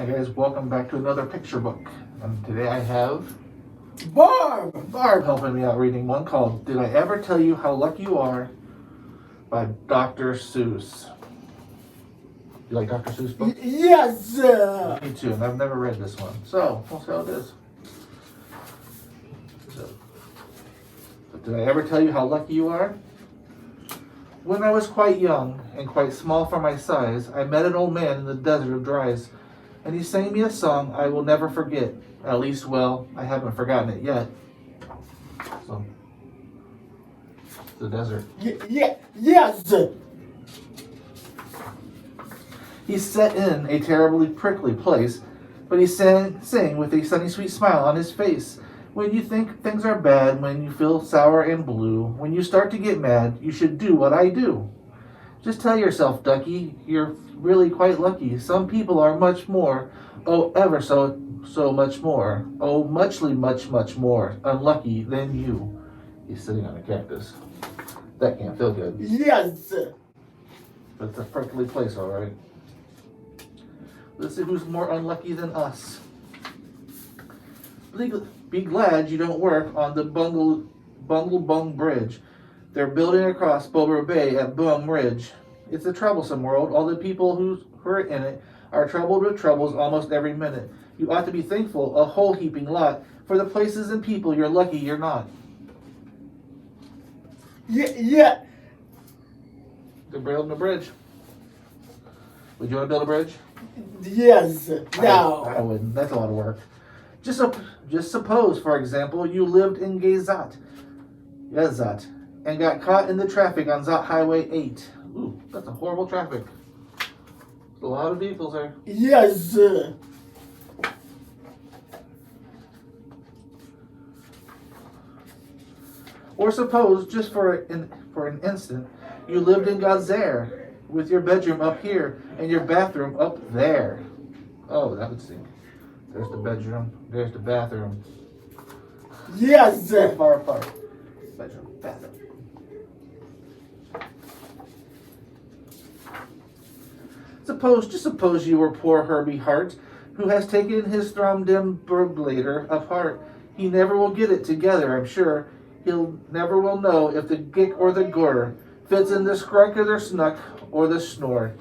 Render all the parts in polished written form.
guys, welcome back to another picture book. And today I have Barb helping me out reading one called Did I Ever Tell You How Lucky You Are by Dr. Seuss. You like Dr. Seuss books? Yes. Me too, and I've never read this one. So, we'll see how it is. So, did I ever tell you how lucky you are? When I was quite young and quite small for my size, I met an old man in the desert of dries, and he sang me a song I will never forget. At least, well, I haven't forgotten it yet. So, the desert. Yes. He set in a terribly prickly place, but he sang with a sunny sweet smile on his face. When you think things are bad, when you feel sour and blue, when you start to get mad, you should do what I do. Just tell yourself, Ducky, you're really quite lucky. Some people are much more, oh, ever so much more, oh, much more unlucky than you. He's sitting on a cactus. That can't feel good. Yes. But it's a prickly place, all right. Let's see who's more unlucky than us. Be glad you don't work on the Bungle Bung Bridge. They're building across Bober Bay at Bum Ridge. It's a troublesome world. All the people who are in it are troubled with troubles almost every minute. You ought to be thankful, a whole heaping lot, for the places and people you're lucky you're not. Yeah. They're building a bridge. Would you want to build a bridge? Yes. No. I wouldn't. That's a lot of work. Just suppose, for example, you lived in Gezat, and got caught in the traffic on Zot Highway 8. Ooh, that's a horrible traffic. There's a lot of vehicles there. Yes. Or suppose, just for an instant, you lived in Gazer, with your bedroom up here and your bathroom up there. Oh, that would stink. There's the bedroom. There's the bathroom. Yes. Very far apart. Bedroom, bathroom. Just suppose you were poor Herbie Hart, who has taken his Thromdembrulator apart. He never will get it together, I'm sure. He'll never will know if the gick or the gur fits in the scrunk or the snuck or the snore.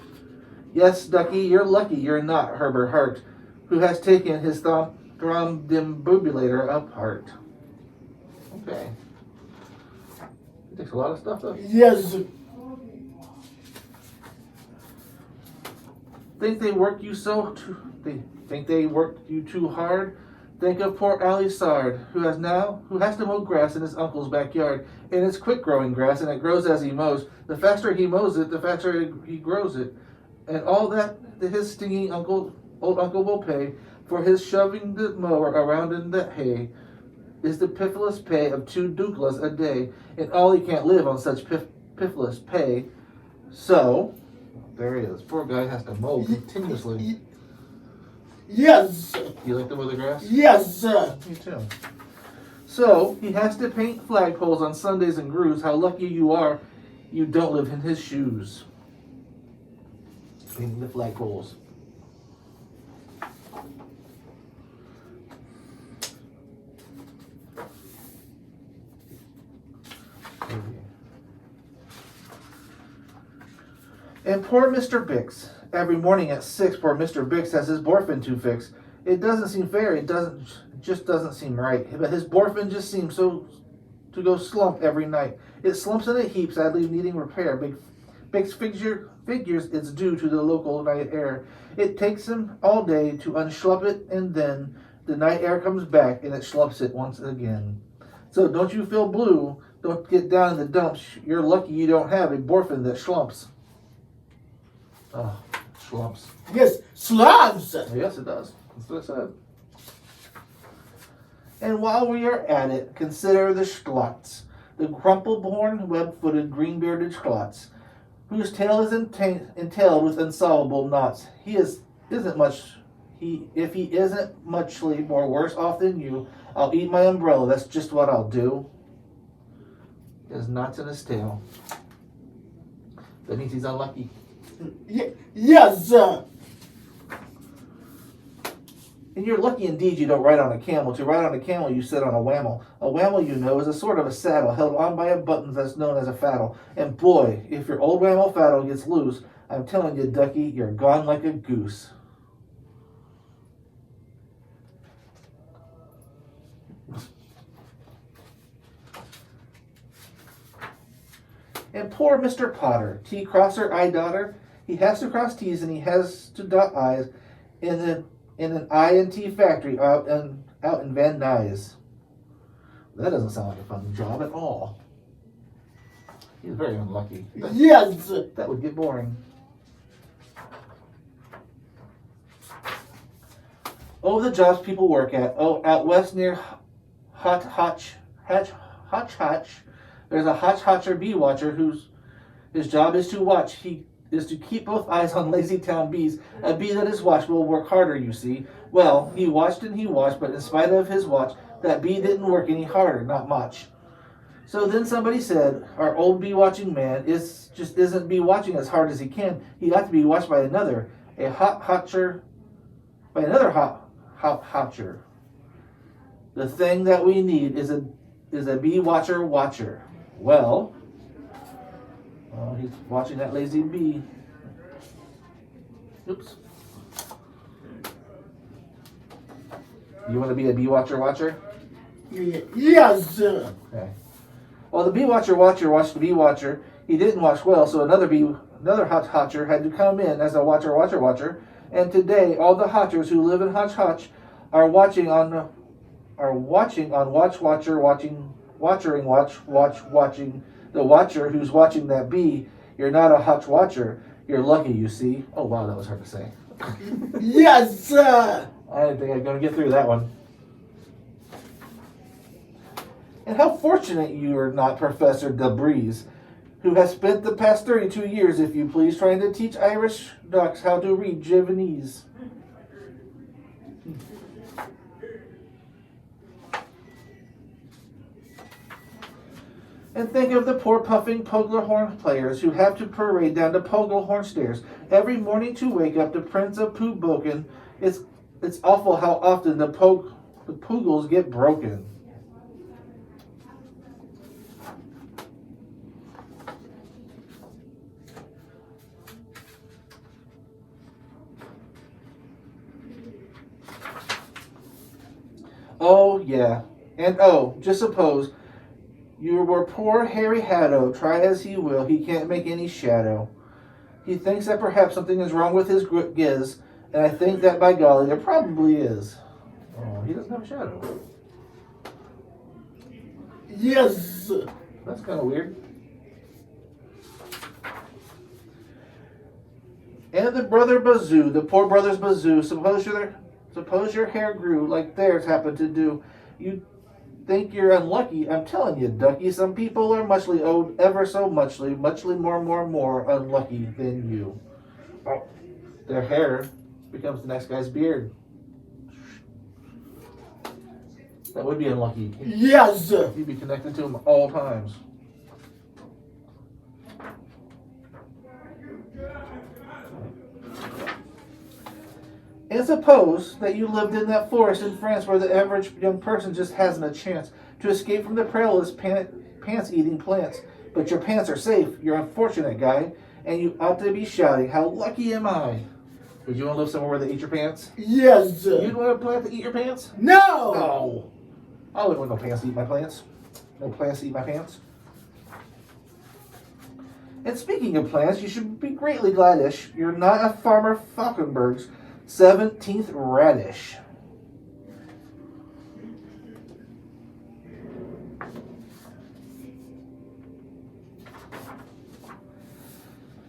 Yes, Ducky, you're lucky you're not Herbert Hart, who has taken his Thromdembrulator apart. Okay. It takes a lot of stuff, though. Yes. Think they worked you too hard? Think of poor Ali Sard, who has to mow grass in his uncle's backyard. And it's quick growing grass, and it grows as he mows. The faster he mows it, the faster he grows it. And all that his stinging old uncle will pay for his shoving the mower around in the hay is the piffless pay of 2 duklas a day. And all he can't live on such piffless pay. So, there he is. Poor guy has to mow continuously. Yes. You like to mow the grass? Yes. Me too. So, he has to paint flagpoles on Sundays and grooves. How lucky you are you don't live in his shoes. Painting the flagpoles. And poor Mr. Bix. Every morning at 6, poor Mr. Bix has his Borfin to fix. It doesn't seem fair. It just doesn't seem right. But his Borfin just seems to go slump every night. It slumps in a heap, sadly needing repair. Bix figures it's due to the local night air. It takes him all day to unschlup it, and then the night air comes back and it schlups it once again. So don't you feel blue. Don't get down in the dumps. You're lucky you don't have a Borfin that schlumps. Oh, schlumps. Yes. Slums. Yes, it does. That's what I said. And while we are at it, consider the Schlotz, the crumple-born, web-footed, green-bearded Schlotz, whose tail is entailed with unsolvable knots. If he isn't muchly more worse off than you, I'll eat my umbrella. That's just what I'll do. He has knots in his tail. That means he's unlucky. Yes. And you're lucky indeed you don't ride on a camel. To ride on a camel, you sit on a whammel. A whammel, you know, is a sort of a saddle held on by a button that's known as a faddle. And boy, if your old whammel faddle gets loose, I'm telling you, ducky, you're gone like a goose. And poor Mr. Potter, T-crosser, I-dotter, he has to cross T's and he has to dot I's in an I&T factory out in Van Nuys. That doesn't sound like a fun job at all. He's very unlucky. Yes. That would get boring. Oh, the jobs people work at. Oh, out west near Hotch, there's a Hotcher bee watcher his job is to watch. He is to keep both eyes on lazy town bees. A bee that is watched will work harder, you see. Well, he watched and he watched, but in spite of his watch, that bee didn't work any harder, not much. So then somebody said, our old bee watching man isn't bee watching as hard as he can. He ought to be watched by another hotcher. The thing that we need is a bee watcher. Well, he's watching that lazy bee. Oops. You want to be a bee watcher? Yes. Okay. Well, the bee watcher watched the bee watcher. He didn't watch well, so another hotcher had to come in as a watcher. And today, all the hotchers who live in Hotch are watching the watcher who's watching that bee. You're not a hotch watcher. You're lucky, you see. Oh wow, that was hard to say. Yes. I didn't think I was going to get through that one. And how fortunate you are not Professor DeBreeze, who has spent the past 32 years, if you please, trying to teach Irish ducks how to read Javanese. And think of the poor puffing Poglehorn players who have to parade down the Poglehorn stairs every morning to wake up the Prince of Pooboken. It's awful how often the Poogles get broken. Oh, yeah. And oh, just suppose you were poor Harry Haddo. Try as he will, he can't make any shadow. He thinks that perhaps something is wrong with his giz, and I think that by golly, there probably is. Oh, he doesn't have a shadow. Yes. That's kind of weird. And the brother Bazoo, the poor brothers Bazoo, suppose your hair grew like theirs happened to do. You think you're unlucky. I'm telling you, ducky, some people are muchly owed ever so muchly more unlucky than you. Oh, their hair becomes the next guy's beard. That would be unlucky. Yes. You'd be connected to him all times. And suppose that you lived in that forest in France where the average young person just hasn't a chance to escape from the perilous pants-eating plants. But your pants are safe. You're an unfortunate guy, and you ought to be shouting, how lucky am I? Would you want to live somewhere where they eat your pants? Yes. You'd want a plant to eat your pants? No. No. I wouldn't want no plants to eat my plants. No plants to eat my pants. And speaking of plants, you should be greatly gladish. You're not a Farmer Falkenberg's 17th radish.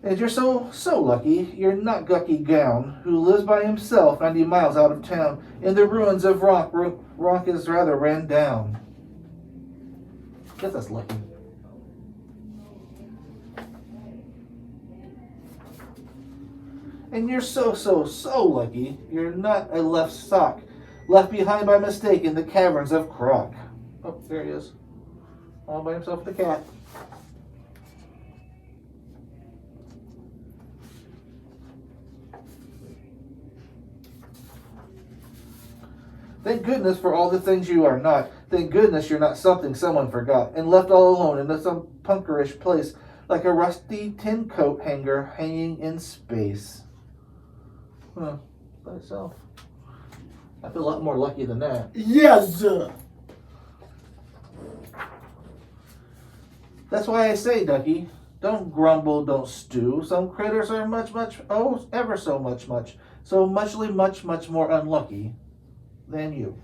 And you're so lucky, you're not Gucky Gown, who lives by himself 90 miles out of town in the ruins of Rock. Rock is rather ran down. Guess that's lucky. And you're so lucky, you're not a left sock, left behind by mistake in the caverns of Croc. Oh, there he is. All by himself with the cat. Thank goodness for all the things you are not. Thank goodness you're not something someone forgot and left all alone in some punkerish place like a rusty tin coat hanger hanging in space. Huh, by itself. I feel a lot more lucky than that. Yes. That's why I say, Ducky, don't grumble, don't stew. Some critters are ever so much more unlucky than you.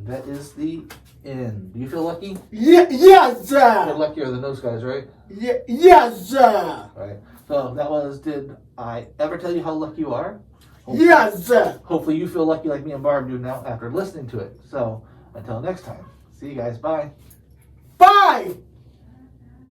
That is the end. Do you feel lucky? Yes. You're luckier than those guys, right? Yes. Right. So that was, did I ever tell you how lucky you are? Hopefully, Yes. hopefully you feel lucky like me and Barb do now after listening to it. So until next time, see you guys. Bye. Bye.